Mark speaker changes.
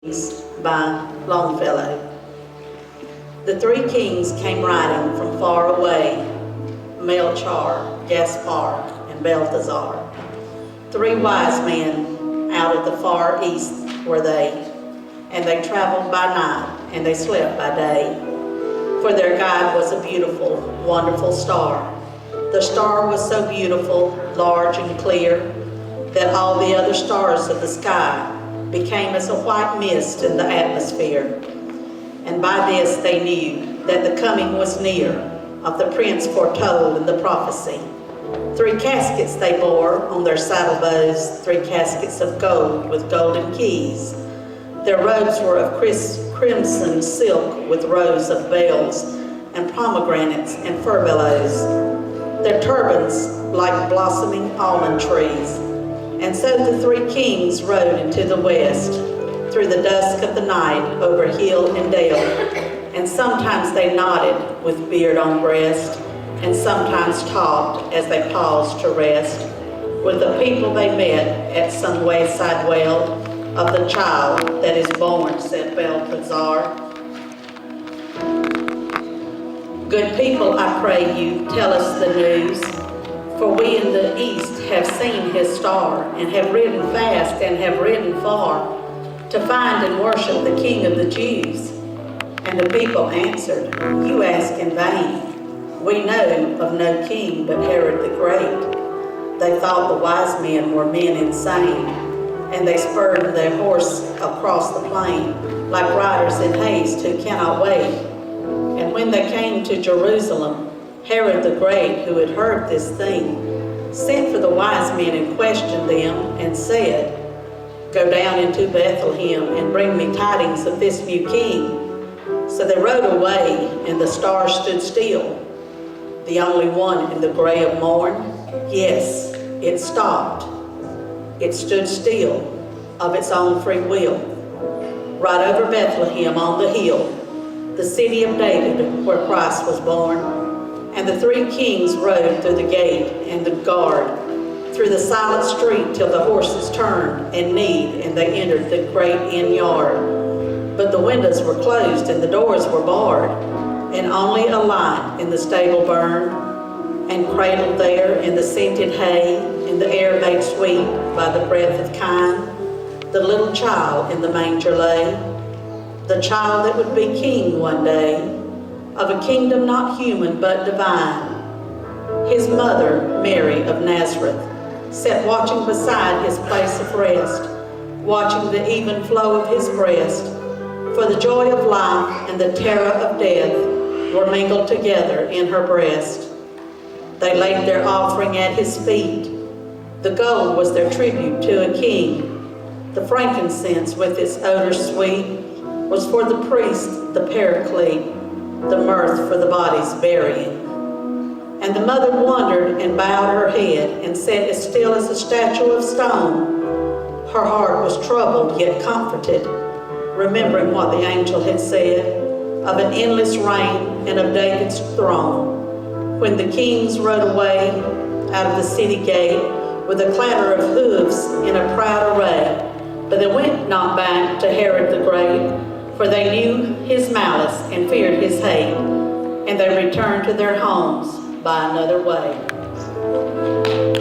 Speaker 1: by Longfellow. The three kings came riding from far away, Melchior, Gaspar, and Balthazar. Three wise men out of the far east were they, and they traveled by night, and they slept by day. For their guide was a beautiful, wonderful star. The star was so beautiful, large and clear, that all the other stars of the sky became as a white mist in the atmosphere. And by this they knew that the coming was near of the prince foretold in the prophecy. 3 caskets they bore on their saddle bows, 3 caskets of gold with golden keys. Their robes were of crimson silk with rows of bells and pomegranates and furbelows. Their turbans like blossoming almond trees. And so the 3 kings rode into the west, through the dusk of the night, over hill and dale. And sometimes they nodded with beard on breast, and sometimes talked as they paused to rest, with the people they met at some wayside well of the child that is born, said Balthazar. Good people, I pray you, tell us the news. For we in the east have seen his star, and have ridden fast and have ridden far, to find and worship the King of the Jews. And the people answered, you ask in vain. We know of no king but Herod the Great. They thought the wise men were men insane, and they spurred their horse across the plain, like riders in haste who cannot wait. And when they came to Jerusalem, Herod the Great, who had heard this thing, sent for the wise men and questioned them and said, go down into Bethlehem and bring me tidings of this new king. So they rode away, and the star stood still, the only one in the gray of morn. Yes, it stopped. It stood still of its own free will, right over Bethlehem on the hill, the city of David where Christ was born. And the 3 kings rode through the gate and the guard, through the silent street till the horses turned and neighed, and they entered the great inn yard. But the windows were closed and the doors were barred, and only a light in the stable burned, and cradled there in the scented hay, in the air made sweet by the breath of kine, the little child in the manger lay, the child that would be king one day, of a kingdom not human but divine. His mother, Mary of Nazareth, sat watching beside his place of rest, watching the even flow of his breast. For the joy of life and the terror of death were mingled together in her breast. They laid their offering at his feet. The gold was their tribute to a king. The frankincense with its odor sweet was for the priest, the paraclete, the mirth for the body's burying. And the mother wondered and bowed her head and sat as still as a statue of stone. Her heart was troubled yet comforted, remembering what the angel had said of an endless reign and of David's throne. When the kings rode away out of the city gate with a clatter of hooves in a proud array, but they went not back to Herod the Great, for they knew his malice and feared his hate, and they returned to their homes by another way.